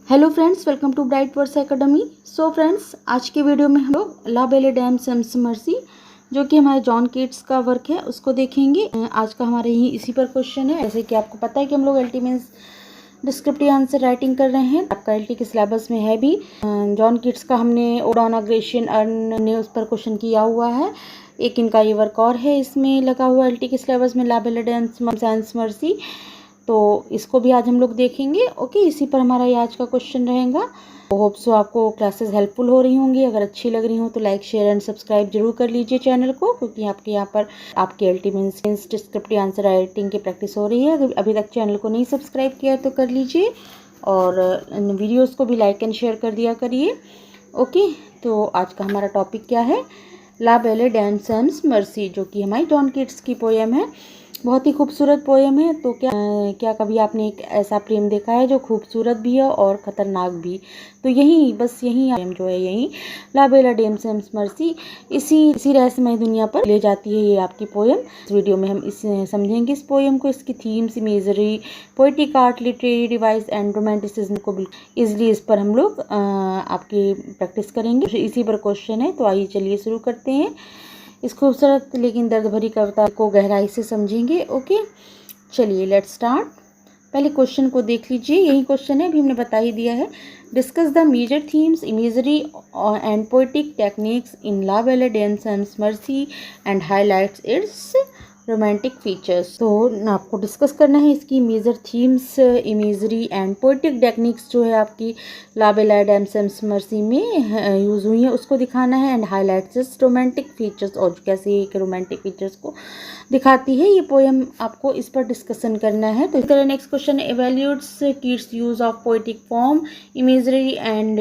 Hello friends, welcome to bright words academy. So friends, आज के video में हम लोग ला बेले डैम सेम्स मर्सी जो कि हमारे जॉन कीट्स का वर्क है उसको देखेंगे। आज का हमारे ही इसी पर क्वेश्चन है। जैसे कि आपको पता है कि हम लोग LT means descriptive answer writing कर रहे हैं। आपका एलटी के सिलेबस में है भी। जॉन कीट्स का हमने ओडाना ग्रेशियन अर्न ने उस पर क्वेश्चन किया हुआ है। एक इनका ये वर्क और है इसमें लगा हुआ एलटी के सिलेबस में, ला बेले डैम सेम्स मर्सी। तो इसको भी आज हम लोग देखेंगे। ओके, इसी पर हमारा ये आज का क्वेश्चन रहेगा। होप सो आपको क्लासेस हेल्पफुल हो रही होंगी। अगर अच्छी लग रही हो तो लाइक शेयर एंड सब्सक्राइब जरूर कर लीजिए चैनल को, क्योंकि आपके यहाँ पर आपके LT means descriptive answer writing की प्रैक्टिस हो रही है। अगर अभी तक चैनल को नहीं सब्सक्राइब किया तो कर लीजिए और वीडियोज़ को भी लाइक एंड शेयर कर दिया करिए। ओके, तो आज का हमारा टॉपिक क्या है? ला बेले डैम सेम्स मर्सी, जो कि हमारी जॉन कीट्स की पोएम है। बहुत ही खूबसूरत पोएम है। तो क्या कभी आपने एक ऐसा प्रेम देखा है जो खूबसूरत भी है और ख़तरनाक भी? तो यही प्रेम जो है यही ला बेला डैम सेम्स मर्सी इसी रहस्यमय दुनिया पर ले जाती है ये आपकी पोएम। इस वीडियो में हम इसे समझेंगे, इस पोएम को, इसकी themes, imagery, poetic art, literary device and romanticism को इजली इस पर हम लोग आपकी प्रैक्टिस करेंगे। इसी पर क्वेश्चन है, तो आइए चलिए शुरू करते हैं। इस खूबसूरत लेकिन दर्द भरी कविता को गहराई से समझेंगे। ओके, चलिए लेट्स स्टार्ट। पहले क्वेश्चन को देख लीजिए। यही क्वेश्चन है, अभी हमने बता ही दिया है। Discuss the major themes, imagery and poetic techniques in La बेले dam sans Merci and highlights its romantic features. तो आपको डिस्कस करना है इसकी major themes, imagery and poetic techniques जो है आपकी La Belle Dame sans Merci में यूज़ हुई है उसको दिखाना है। एंड हाईलाइट्स रोमांटिक फीचर्स, और कैसे एक रोमांटिक फीचर्स को दिखाती है ये पोएम, आपको इस पर डिस्कशन करना है। तो इस तरह next question, evaluates Keats use of poetic form, imagery and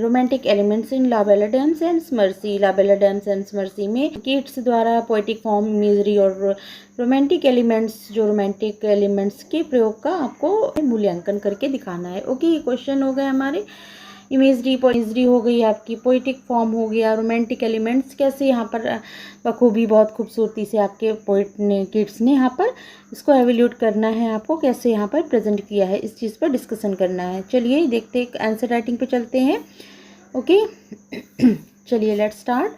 romantic elements in La Belle Dame sans Merci. La Belle Dame sans Merci में कीट्स द्वारा पोएटिक फॉर्म, इमेजरी और रोमांटिक एलिमेंट्स के प्रयोग का आपको मूल्यांकन करके दिखाना है। ओके, ये क्वेश्चन हो गए हमारे। इमेजरी हो गई आपकी, पोइटिक फॉर्म हो गया, रोमांटिक एलिमेंट्स कैसे यहाँ पर बखूबी बहुत खूबसूरती से आपके पोइट ने किड्स ने यहाँ पर इसको एवेल्यूट करना है, आपको कैसे यहाँ पर प्रेजेंट किया है, इस चीज़ पर डिस्कशन करना है। चलिए देखते हैं, आंसर राइटिंग पे चलते हैं। ओके चलिए let's start.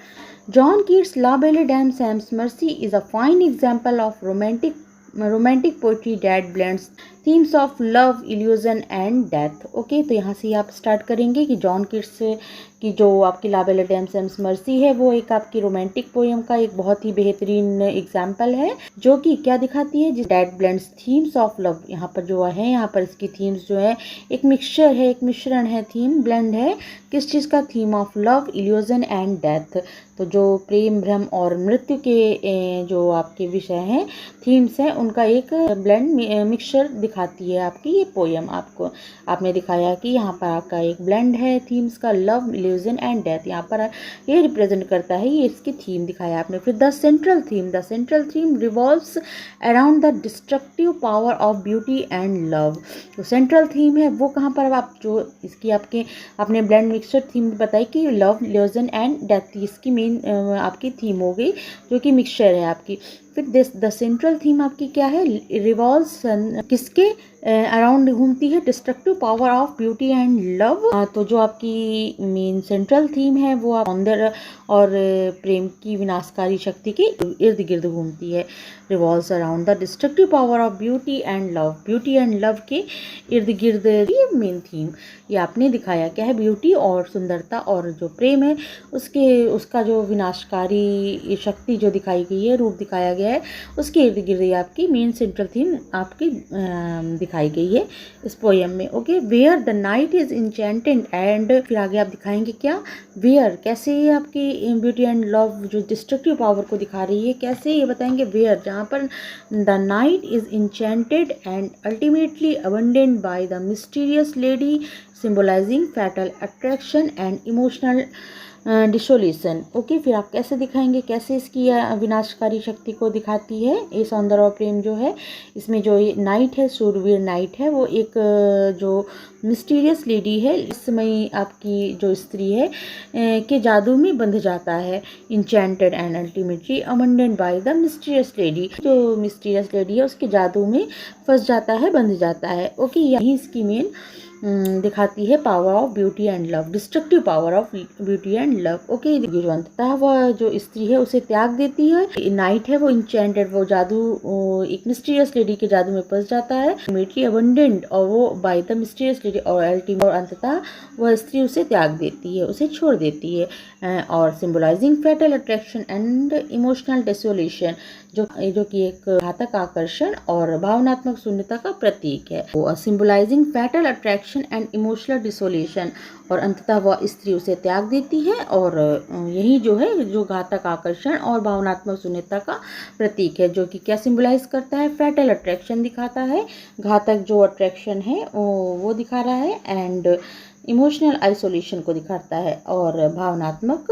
John Keats la बेले dam sans merci is a fine example of romantic poetry that blends themes of love, illusion and death. Okay, तो यहाँ से आप स्टार्ट करेंगे कि जॉन कीट्स की जो आपकी La Belle Dame sans mercy है वो एक आपकी रोमांटिक पोएम का एक बहुत ही बेहतरीन एग्जाम्पल है, जो कि क्या दिखाती है, जिस that blends themes of love. यहाँ पर जो है, यहाँ पर इसकी थीम्स जो है एक मिक्सचर है, एक मिश्रण है, थीम ब्लेंड है किस चीज़ का? Theme of love, illusion and death. तो जो प्रेम, भ्रम और मृत्यु के जो आपके विषय हैं, थीम्स हैं, उनका एक ब्लेंड मिक्सचर दिखाती है आपकी ये पोएम। आपने दिखाया कि यहाँ पर आपका एक ब्लेंड है थीम्स का, लव, इल्यूजन एंड डेथ। यहाँ पर ये रिप्रेजेंट करता है, ये इसकी थीम दिखाया आपने। फिर the central theme revolves around the destructive power of beauty and love. जो सेंट्रल थीम है वो कहाँ पर, आप जो इसकी आपने ब्लेंड मिक्सचर थीम बताई कि लव, इल्यूजन एंड डेथ, इसकी मेन आपकी थीम हो गई, जो कि मिक्सचर है आपकी। फिर द सेंट्रल थीम आपकी क्या है? रिवॉल्व्स किसके अराउंड घूमती है? Destructive power of beauty and love. तो जो आपकी मेन सेंट्रल थीम है वो आप सौंदर्य और प्रेम की विनाशकारी शक्ति के इर्द गिर्द घूमती है। Revolves around the destructive power of beauty and love के इर्द गिर्द ये मेन थीम ये आपने दिखाया क्या है? ब्यूटी और सुंदरता और जो प्रेम है उसका जो विनाशकारी शक्ति जो दिखाई गई है, रूप दिखाया गया है, उसके इर्द गिर्द आपकी मेन सेंट्रल थीम आपकी दिखाई गई है इस पोएम में। Okay, where the knight is enchanted and, फिर आगे आप दिखाएंगे क्या? वेयर कैसे आपकी ब्यूटी एंड लव जो डिस्ट्रक्टिव पावर को दिखा रही है, कैसे ये बताएंगे? वेयर, जहाँ पर the knight is enchanted and ultimately abandoned by the mysterious lady symbolising fatal attraction and emotional dissolution. Okay, फिर आप कैसे दिखाएंगे, कैसे इसकी विनाशकारी शक्ति को दिखाती है ये सौंदर्य और प्रेम जो है? इसमें जो ये नाइट है, शूरवीर नाइट है, वो एक जो मिस्टीरियस लेडी है, इस समय आपकी जो स्त्री है के जादू में बंध जाता है। Enchanted and ultimately abandoned by the mysterious lady, जो मिस्टीरियस लेडी है उसके जादू में फंस जाता है, बंध जाता है। ओके, यही इसकी मेन दिखाती है power of beauty and love, destructive power of beauty and love. Okay, जो अंततः वह जो स्त्री है उसे त्याग देती है। नाइट है वो इंचेंटेड, वो जादू एक मिस्टीरियस लेडी के जादू में फंस जाता है, अल्टीमेटली अबंडेंट, और वो बाय द मिस्टीरियस लेडी, और अंततः वह स्त्री उसे त्याग देती है, उसे छोड़ देती है। और symbolising fatal attraction and emotional desolation, जो कि एक घातक आकर्षण और भावनात्मक शून्यता का प्रतीक है। Symbolising fatal attraction and emotional desolation, और अंततः वह स्त्री उसे त्याग देती है, और यही जो है जो घातक आकर्षण और भावनात्मक शून्यता का प्रतीक है, जो कि क्या सिंबलाइज करता है, फैटल अट्रैक्शन दिखाता है, घातक जो अट्रैक्शन है वो दिखा रहा है, एंड इमोशनल आइसोलेशन को दिखाता है, और भावनात्मक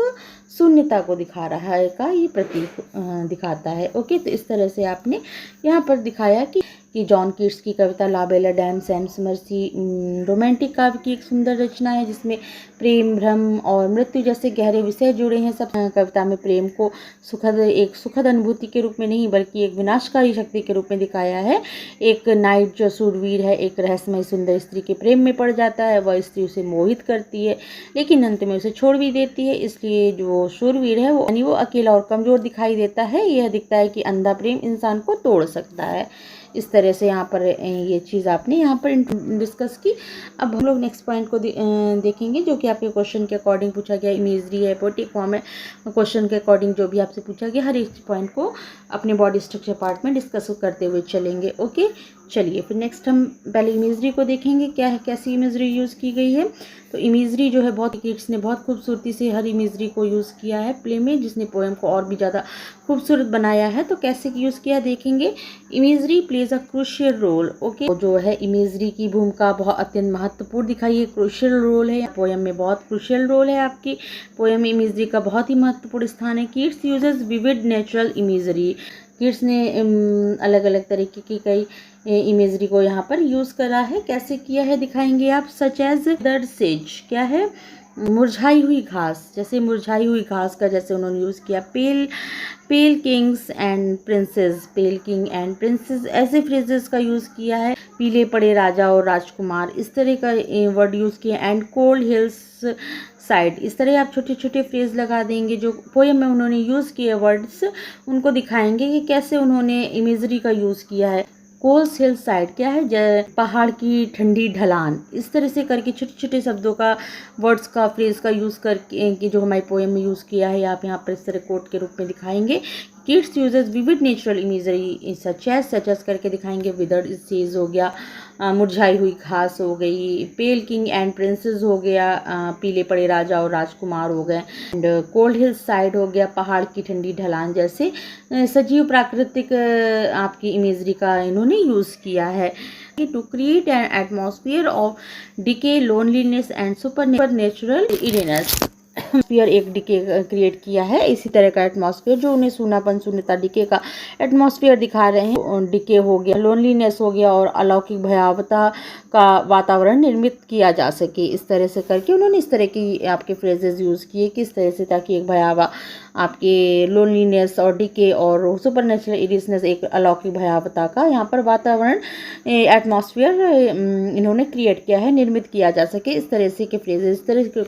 शून्यता को दिखा रहा है का ये प्रतीक दिखाता है। ओके, तो इस तरह से आपने यहाँ पर दिखाया कि जॉन कीट्स की कविता ला Belle dam Sam's mercy romantic काव्य की एक सुंदर रचना है, जिसमें प्रेम, भ्रम और मृत्यु जैसे गहरे विषय जुड़े हैं। सब कविता में प्रेम को एक सुखद अनुभूति के रूप में नहीं, बल्कि एक विनाशकारी शक्ति के रूप में दिखाया है। एक नाइट जो शूरवीर है, एक रहस्यमय सुंदर स्त्री के प्रेम में पड़ जाता है, वह स्त्री उसे मोहित करती है, लेकिन अंत में उसे छोड़ भी देती है। इसलिए जो शूरवीर है वो अकेला और कमजोर दिखाई देता है। यह दिखता है कि अंधा प्रेम इंसान को तोड़ सकता है। इस तरह से यहाँ पर ये चीज़ आपने यहाँ पर डिस्कस की। अब हम लोग नेक्स्ट पॉइंट को देखेंगे, जो कि आपके क्वेश्चन के अकॉर्डिंग पूछा गया। इमेजरी है, पोएटिक फॉर्म है, क्वेश्चन के अकॉर्डिंग जो भी आपसे पूछा गया, हर एक पॉइंट को अपने बॉडी स्ट्रक्चर पार्ट में डिस्कस करते हुए चलेंगे। ओके, चलिए फिर नेक्स्ट हम पहले इमेजरी को देखेंगे, क्या है, कैसी इमेजरी यूज़ की गई है। तो इमेजरी जो है बहुत कीट्स ने बहुत खूबसूरती से हर इमेजरी को यूज़ किया है प्ले में, जिसने पोएम को और भी ज़्यादा खूबसूरत बनाया है। तो कैसे यूज़ किया देखेंगे। Imagery plays a crucial role. Okay, जो है इमेजरी की भूमिका बहुत अत्यंत महत्वपूर्ण दिखाई है, क्रूशियल रोल है पोएम में, बहुत क्रूशियल रोल है आपकी पोएम में। इमेजरी का बहुत ही महत्वपूर्ण स्थान है। Keats uses vivid natural imagery. Keats ने अलग अलग तरीके की कई इमेजरी को यहाँ पर यूज़ करा है। कैसे किया है दिखाएंगे आप। सच एज दर्ड सेज, क्या है, मुरझाई हुई घास, जैसे मुरझाई हुई घास का जैसे उन्होंने यूज़ किया। Pale kings and princes, pale king and princes ऐसे फ्रेजेस का यूज़ किया है। पीले पड़े राजा और राजकुमार, इस तरह का वर्ड यूज़ किया। एंड कोल्ड हिल्स साइड, इस तरह आप छोटे छोटे फ्रेज लगा देंगे। जो पोएम में उन्होंने यूज़ किए वर्ड्स, उनको दिखाएंगे कि कैसे उन्होंने इमेजरी का यूज़ किया है। कोल्स हिल साइड, क्या है, पहाड़ की ठंडी ढलान, इस तरह से करके छोटे छोटे शब्दों का, वर्ड्स का, फ्रेज का यूज़ करके जो हमारे पोएम में यूज़ किया है, आप यहाँ पर इस तरह कोट के रूप में दिखाएंगे। Keats uses vivid natural imagery such as करके दिखाएंगे। विदर्ड स्टेज हो गया, मुरझाई हुई घास हो गई, पेल किंग एंड प्रिंसेस हो गया, पीले पड़े राजा और राजकुमार हो गए, एंड कोल्ड हिल साइड हो गया, पहाड़ की ठंडी ढलान जैसे सजीव प्राकृतिक आपकी इमेजरी का इन्होंने यूज़ किया है। To create an atmosphere of decay, loneliness and supernatural eeriness. Atmosphere एक डिके क्रिएट किया है, इसी तरह का एटमॉस्फेयर जो उन्हें सूनापन, शून्यता, डिके का एटमॉस्फेयर दिखा रहे हैं। डिके हो गया, लोनलीनेस हो गया, और अलौकिक भयावहता का वातावरण निर्मित किया जा सके। इस तरह से करके उन्होंने इस तरह की आपके फ्रेजेस यूज़ किए, किस तरह से, ताकि एक भयावह आपके लोनलीनेस और डिके और सुपरनेचुरल इरिसनेस, एक अलौकिक भयावहता का यहाँ पर वातावरण, एटमॉस्फेयर इन्होंने क्रिएट किया है, निर्मित किया जा सके। इस तरह से के फ्रेजेस, इस तरह के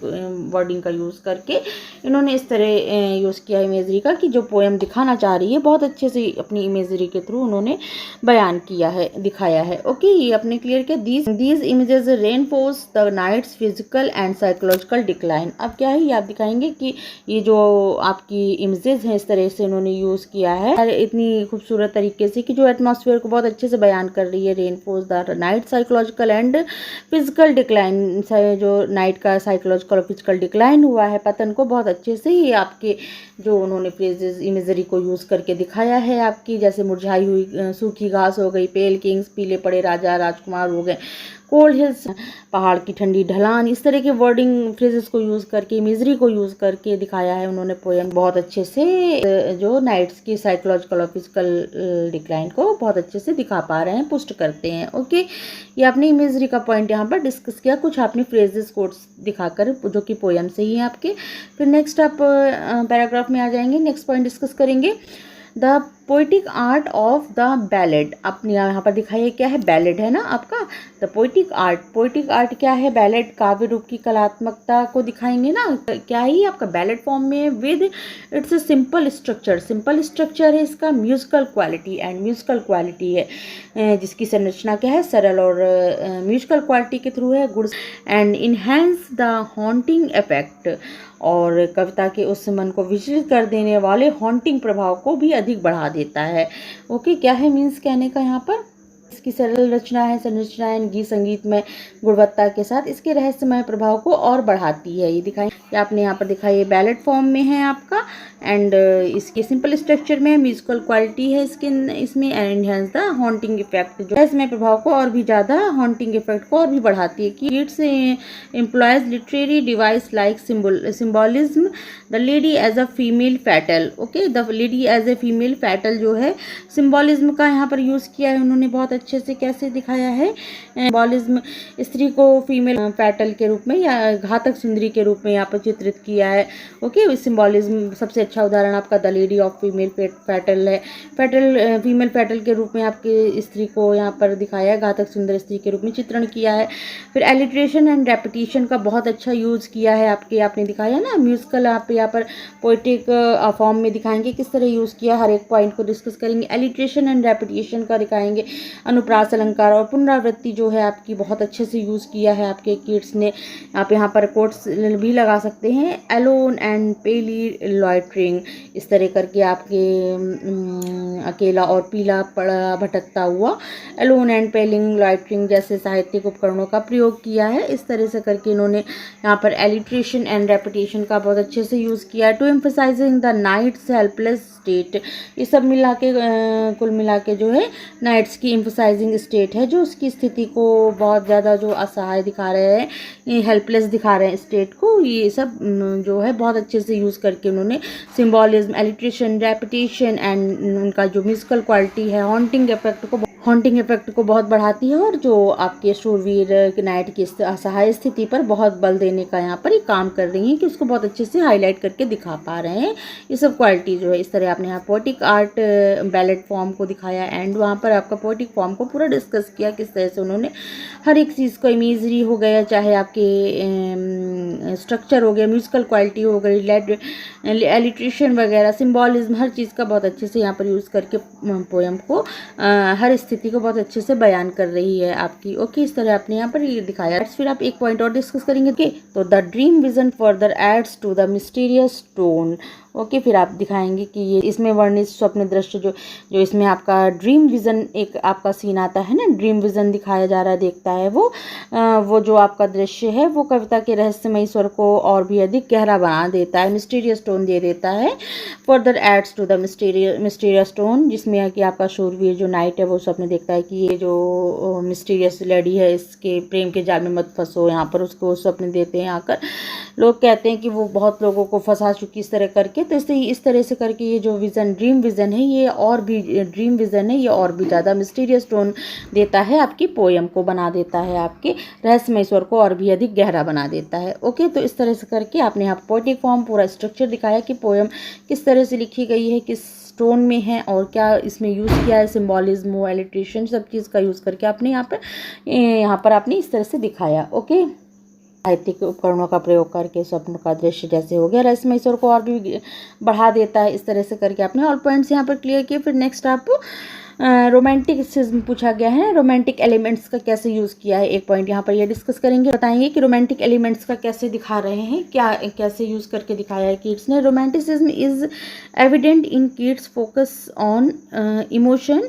वर्डिंग का यूज़ करके इन्होंने इस तरह यूज़ किया इमेजरी का, कि जो पोएम दिखाना चाह रही है बहुत अच्छे से अपनी इमेजरी के थ्रू उन्होंने बयान किया है, दिखाया है। ओके, ये अपने क्लियर किया। These images reinforce the knight's physical and psychological decline. अब क्या है, ये आप दिखाएंगे कि ये जो आपकी इमेजेस हैं, इस तरह से उन्होंने यूज़ किया है इतनी खूबसूरत तरीके से, कि जो एटमॉस्फेयर को बहुत अच्छे से बयान कर रही है। Reinforce the night psychological and physical decline, जो नाइट का साइकोलॉजिकल और फिजिकल डिक्लाइन हुआ है, पतन को बहुत अच्छे से ही आपके जो उन्होंने फ्रेजेस इमेजरी को यूज़ करके दिखाया है आपकी। जैसे मुरझाई हुई सूखी घास हो गई, पेल किंग्स, पीले पड़े राजा राजकुमार हो गए, कोल्ड हिल्स, पहाड़ की ठंडी ढलान, इस तरह के वर्डिंग फ्रेजेस को यूज़ करके, इमेजरी को यूज़ करके दिखाया है उन्होंने पोएम बहुत अच्छे से। जो नाइट्स की साइकोलॉजिकल और फिजिकल डिक्लाइन को बहुत अच्छे से दिखा पा रहे हैं, पुष्ट करते हैं। ओके, ये आपने इमेजरी का पॉइंट यहाँ पर डिस्कस किया, कुछ आपने फ्रेजेस कोट्स दिखाकर, जो कि पोएम से ही है आपके। फिर नेक्स्ट आप पैराग्राफ में आ जाएंगे, नेक्स्ट पॉइंट डिस्कस करेंगे। The poetic art of the ballad. अपने यहाँ पर दिखाइए क्या है, बैलेड है ना आपका। द पोइटिक आर्ट क्या है, बैलेड काव्य रूप की कलात्मकता को दिखाएंगे ना। क्या है ये आपका बैलेड फॉर्म में विद इट्स सिंपल स्ट्रक्चर है इसका, म्यूजिकल क्वालिटी है जिसकी संरचना क्या है, सरल और म्यूजिकल क्वालिटी के थ्रू है, goods and enhance the haunting effect, और कविता के उस मन को विचलित कर देने वाले हॉन्टिंग प्रभाव को भी अधिक बढ़ा देता है। ओके, क्या है मीन्स कहने का यहाँ पर, इसकी सरल संरचना है, गीत संगीत में गुणवत्ता के साथ इसके रहस्यमय प्रभाव को और बढ़ाती है। ये दिखाई आपने यहाँ पर दिखाई बैलेड फॉर्म में है आपका, एंड इसके सिंपल स्ट्रक्चर में म्यूजिकल क्वालिटी है इसमें एनहेंस द हॉन्टिंग इफेक्ट, जो रहस्यमय प्रभाव को और भी ज़्यादा हॉन्टिंग इफेक्ट को और भी बढ़ाती है। कि it's employs literary device like symbolism, the lady as a female fatal. Okay, the lady as a female fatal जो है सिम्बॉलिज्म का यहाँ पर यूज़ किया है उन्होंने बहुत अच्छे से। कैसे दिखाया है सिम्बॉलिज्म, स्त्री को फीमेल फैटल के रूप में या घातक सुंदरी के रूप में यहाँ पर चित्रित किया है। ओके, सिम्बॉलिज्म सबसे अच्छा उदाहरण आपका the lady of female fatal है। फीमेल फैटल के रूप में आपके स्त्री को यहाँ पर दिखाया है, घातक सुंदर स्त्री के रूप में चित्रण किया है। फिर एलिट्रेशन एंड रेपिटेशन का बहुत अच्छा यूज़ किया है आपने दिखाया ना। म्यूजिकल आप यहाँ पर पोइटिक फॉर्म में दिखाएंगे किस तरह यूज़ किया, हर एक पॉइंट को डिस्कस करेंगे। एलिट्रेशन एंड रेपिटेशन का दिखाएंगे, अनुप्रास अलंकार और पुनरावृत्ति जो है आपकी बहुत अच्छे से यूज़ किया है आपके किड्स ने। आप यहाँ पर कोट्स भी लगा सकते हैं, एलोन एंड पेली लॉइटरिंग, इस तरह करके आपके अकेला और पीला पड़ा भटकता हुआ, एलोन एंड पेलिंग लॉइटरिंग जैसे साहित्यिक उपकरणों का प्रयोग किया है। इस तरह से करके इन्होंने यहाँ पर एलिट्रेशन एंड रेपिटेशन का बहुत अच्छे से यूज़ किया है। To emphasizing the knight's helpless state, ये सब मिला के कुल मिला के जो है नाइट्स की एम्फसाइजिंग स्टेट है, जो उसकी स्थिति को बहुत ज़्यादा जो असहाय दिखा रहे हैं, हेल्पलेस दिखा रहे हैं स्टेट को, ये सब जो है बहुत अच्छे से यूज़ करके उन्होंने सिम्बॉलिज्म, एलिट्रेशन, रेपिटेशन एंड उनका जो म्यूजिकल क्वालिटी है हॉन्टिंग इफेक्ट को बहुत बढ़ाती है, और जो आपके शूरवीर नाइट की असहाय स्थिति पर बहुत बल देने का यहाँ पर ये काम कर रही हैं कि उसको बहुत अच्छे से हाईलाइट करके दिखा पा रहे हैं। ये सब क्वालिटी जो है इस तरह आपने यहाँ पोएटिक आर्ट बैलेड फॉर्म को दिखाया, एंड वहाँ पर आपका पोएटिक फॉर्म को पूरा डिस्कस किया किस तरह से उन्होंने हर एक चीज़ को, इमेजरी हो गया, चाहे आपके स्ट्रक्चर हो गया, म्यूजिकल क्वालिटी हो गई, एलिट्रेशन वगैरह, सिम्बॉलिज्म, हर चीज़ का बहुत अच्छे से यहाँ पर यूज़ करके पोएम को हर स्थिति को बहुत अच्छे से बयान कर रही है आपकी। ओके, इस तरह आपने यहाँ पर ये दिखाया। फिर आप एक पॉइंट और डिस्कस करेंगे। ओके, तो the dream vision further adds to the mysterious tone. Okay, फिर आप दिखाएंगे कि ये इसमें वर्णित स्वप्न दृश्य जो इसमें आपका ड्रीम विजन, एक आपका सीन आता है ना, ड्रीम विजन दिखाया जा रहा है, देखता है वो जो आपका दृश्य है वो कविता के रहस्यमयी स्वर को और भी अधिक गहरा बना देता है, मिस्टीरियस टोन दे देता है। Further adds to the mysterious tone, जिसमें कि आपका शूरवीर जो नाइट है वो स्वप्न देखता है कि ये जो मिस्टीरियस लेडी है इसके प्रेम के जाल में मत फंसो, यहाँ पर उसको स्वप्न देते हैं आकर। लोग कहते हैं कि वो बहुत लोगों को फंसा चुकी इस तरह करके, तो इस तरह से करके ये जो ड्रीम विज़न है ये और भी ज़्यादा मिस्टीरियस टोन देता है, आपकी पोएम को बना देता है, आपके रहस्यमय स्वर को और भी अधिक गहरा बना देता है। ओके, तो इस तरह से करके आपने यहाँ पोएटिक फॉर्म पूरा स्ट्रक्चर दिखाया कि पोएम किस तरह से लिखी गई है, किस टोन में है, और क्या इसमें यूज़ किया है, सिम्बॉलिज्म, एलिट्रेशन, सब चीज़ का यूज़ करके आपने यहाँ पर आपने इस तरह से दिखाया। ओके, साहित्यिक उपकरणों का प्रयोग करके स्वप्न का दृश्य जैसे हो गया रहस्यमय स्वर को और भी बढ़ा देता है, इस तरह से करके आपने ऑल पॉइंट्स यहाँ पर क्लियर किए। फिर नेक्स्ट आप रोमांटिसिज्म पूछा गया है, रोमांटिक एलिमेंट्स का कैसे यूज़ किया है, एक पॉइंट यहाँ पर ये डिस्कस करेंगे, बताएंगे कि रोमांटिक एलिमेंट्स का कैसे दिखा रहे हैं, कैसे यूज़ करके दिखाया है कीट्स ने। Romanticism is evident in Keats focus on emotion,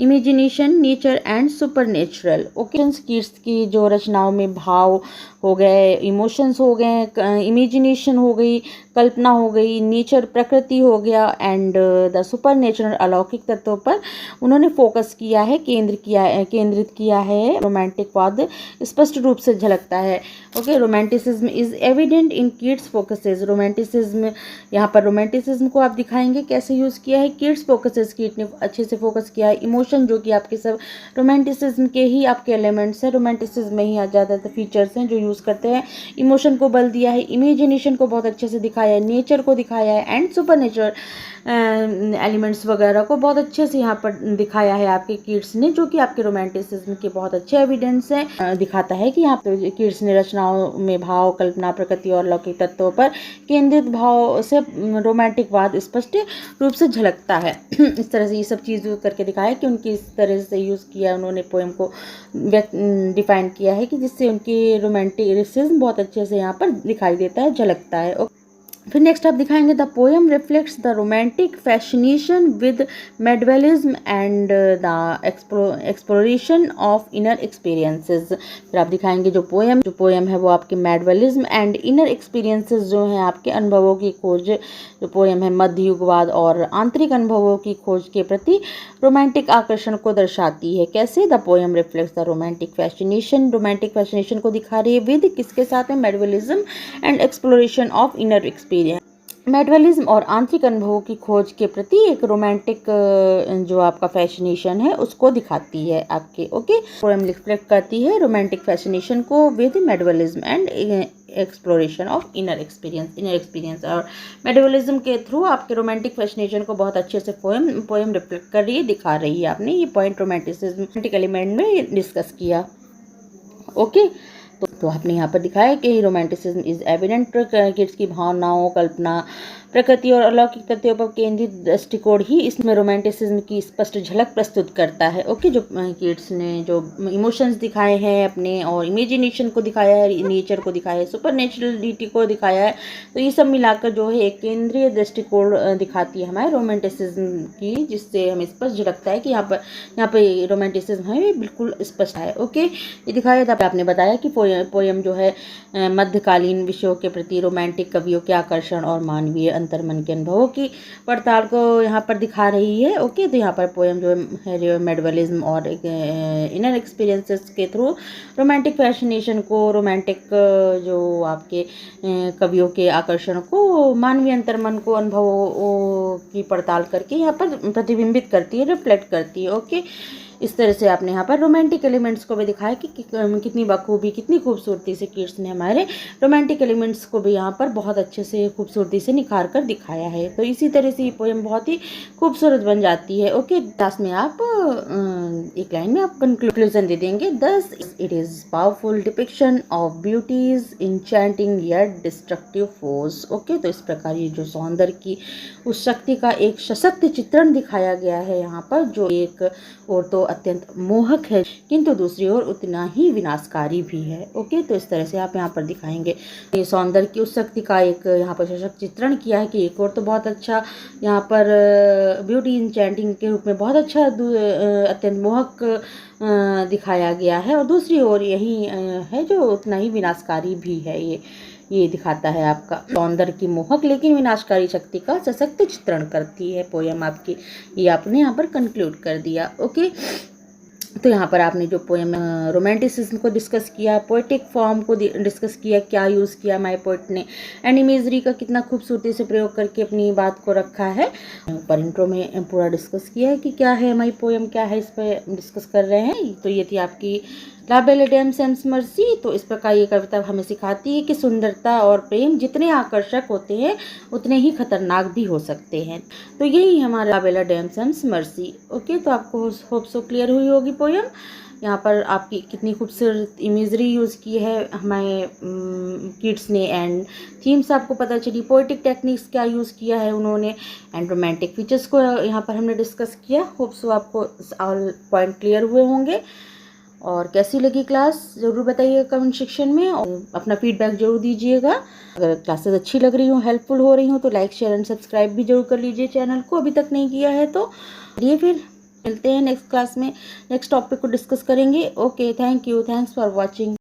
imagination, nature and supernatural. Okay, Keats की जो रचनाओं में भाव हो गए, इमोशंस हो गए, इमेजिनेशन हो गई, कल्पना हो गई, नेचर प्रकृति हो गया, एंड द सुपर नेचुरल अलौकिक तत्वों पर उन्होंने फोकस किया है, केंद्रित किया है। रोमांटिक वाद स्पष्ट रूप से झलकता है। Okay, romanticism is evident in kids focuses. Romanticism, यहाँ पर रोमांटिसिज्म को आप दिखाएंगे कैसे यूज़ किया है, किड्स फोकसेस, किड ने अच्छे से फोकस किया है। इमोशन जो कि आपके सब रोमांटिसिज्म के ही आपके एलिमेंट्स हैं, रोमांटिसिज्म में ही ज़्यादातर फीचर्स हैं जो यूज़ करते हैं, इमोशन को बल दिया है। इमेजिनेशन को बहुत अच्छे से दिखाया दिखाया है, नेचर को दिखाया है एंड सुपर नेचुरल एलिमेंट्स वगैरह को बहुत अच्छे से यहाँ पर दिखाया है आपके किड्स ने, जो कि आपके रोमांटिसिज्म के बहुत अच्छे एविडेंस है। दिखाता है कि यहाँ पे किड्स ने रचनाओं में भाव, कल्पना, प्रकृति और लौकिक तत्वों पर केंद्रित भाव से रोमांटिकवाद स्पष्ट रूप से झलकता है। इस तरह से ये सब चीज़ करके दिखाया कि उनकी इस तरह से यूज़ किया उन्होंने पोएम को डिफाइन किया है कि जिससे उनकी रोमांटिसिज्म बहुत अच्छे से यहाँ पर दिखाई देता है, झलकता है। फिर नेक्स्ट आप दिखाएंगे the poem reflects the romantic fascination with medievalism and the exploration of inner experiences. फिर आप दिखाएंगे जो पोएम है वो आपके मेडवेलिज्म एंड इनर एक्सपीरियंसेस जो हैं आपके अनुभवों की खोज, जो पोएम है मध्ययुगवाद और आंतरिक अनुभवों की खोज के प्रति रोमांटिक आकर्षण को दर्शाती है। कैसे? The poem reflects the romantic fascination को दिखा रही है विद किसके साथ में? Medievalism and exploration of inner experience. Medievalism और आंतरिक अनुभवों की खोज के प्रति एक रोमांटिक जो आपका फैसिनेशन है उसको दिखाती है आपके। ओके, पोएम रिफ्लेक्ट करती है रोमांटिक फैसिनेशन को with medievalism and exploration of inner experience और मेडवेलिज्म के थ्रू आपके रोमांटिक फैसिनेशन को बहुत अच्छे से पोएम रिफ्लेक्ट कर रही है, दिखा रही है। आपने ये पॉइंट रोमांटिसिज्म एलिमेंट में डिस्कस किया। ओके, तो आपने यहाँ पर दिखाया कि रोमांटिसिज्म इज एविडेंट किड्स की भावनाओं, कल्पना, प्रकृति और अलौकिक तथ्यों पर केंद्रित दृष्टिकोण ही इसमें रोमांटिसिज्म की स्पष्ट झलक प्रस्तुत करता है। ओके, जो किड्स ने जो इमोशंस दिखाए हैं अपने और इमेजिनेशन को दिखाया है, नेचर को दिखाया है, सुपर नेचुरलिटी को दिखाया है, तो ये सब मिलाकर जो है एक केंद्रीय दृष्टिकोण दिखाती है हमारे रोमांटिसिज्म की, जिससे हमें स्पष्ट झलकता है कि यहाँ पे रोमांटिसिज्म है बिल्कुल स्पष्ट है। ओके, ये दिखाया था। आपने बताया कि पोएम जो है मध्यकालीन विषयों के प्रति रोमांटिक कवियों के आकर्षण और मानवीय अंतर्मन के अनुभवों की पड़ताल को यहाँ पर दिखा रही है। ओके, तो यहाँ पर पोएम जो है मेडवेलिज्म और इनर एक्सपीरियंसेस के थ्रू रोमांटिक फैसिनेशन को, रोमांटिक जो आपके कवियों के आकर्षण को, मानवीय अंतर्मन को, अनुभवों की पड़ताल करके यहाँ पर प्रतिबिंबित करती है, रिफ्लेक्ट करती है। ओके, इस तरह से आपने यहाँ पर रोमांटिक एलिमेंट्स को भी दिखाया कि कितनी बखूबी, कितनी खूबसूरती से किड्स ने हमारे रोमांटिक एलिमेंट्स को भी यहाँ पर बहुत अच्छे से खूबसूरती से निखार कर दिखाया है। तो इसी तरह से ये पोएम बहुत ही खूबसूरत बन जाती है। ओके, लास्ट में आप एक लाइन में आप कंक्लूजन दे देंगे। Thus it is powerful depiction of beauty's enchanting yet destructive force. Okay, तो इस प्रकार ये जो सौंदर्य की उस शक्ति का एक सशक्त चित्रण दिखाया गया है यहाँ पर, जो एक और तो अत्यंत मोहक है किंतु दूसरी ओर उतना ही विनाशकारी भी है। ओके, तो इस तरह से आप यहाँ पर दिखाएंगे ये सौंदर्य की उस शक्ति का एक यहाँ पर सशक्त चित्रण किया है कि एक और तो बहुत अच्छा यहाँ पर ब्यूटी इंचैंटिंग के रूप में बहुत अच्छा अत्यंत मोहक दिखाया गया है, और दूसरी ओर यही है जो उतना ही विनाशकारी भी है। ये दिखाता है आपका सौंदर्य की मोहक लेकिन विनाशकारी शक्ति का सशक्त चित्रण करती है पोएम आपकी। ये आपने यहाँ पर कंक्लूड कर दिया। ओके, तो यहाँ पर आपने जो पोएम रोमांटिसिज्म को डिस्कस किया, पोएटिक फॉर्म को डिस्कस किया, क्या यूज़ किया माय पोएट ने, एंड इमेजरी का कितना खूबसूरती से प्रयोग करके अपनी बात को रखा है। पर इंट्रो में पूरा डिस्कस किया है कि क्या है माय पोएम, क्या है, इस पर डिस्कस कर रहे हैं। तो ये थी आपकी ला बेल डैम सेम्स मर्सी। तो इस प्रकार ये कविता हमें सिखाती है कि सुंदरता और प्रेम जितने आकर्षक होते हैं उतने ही खतरनाक भी हो सकते हैं। तो यही हमारा La Belle Dame sans Merci. Okay, तो आपको होप सो क्लियर हुई होगी पोएम। यहाँ पर आपकी कितनी खूबसूरत इमेजरी यूज़ की है हमारे किड्स ने, एंड थीम्स आपको पता चली, पोएटिक टेक्निक्स क्या यूज़ किया है उन्होंने, एंड रोमांटिक फीचर्स को यहाँ पर हमने डिस्कस किया। होप सो आपको ऑल पॉइंट क्लियर हुए होंगे। और कैसी लगी क्लास ज़रूर बताइएगा कमेंट सेक्शन में, और अपना फीडबैक जरूर दीजिएगा। अगर क्लासेस अच्छी लग रही हो, हेल्पफुल हो रही हो, तो लाइक, शेयर एंड सब्सक्राइब भी जरूर कर लीजिए चैनल को, अभी तक नहीं किया है तो। चलिए फिर मिलते हैं नेक्स्ट क्लास में, नेक्स्ट टॉपिक को डिस्कस करेंगे। Okay, thank you, thanks for watching.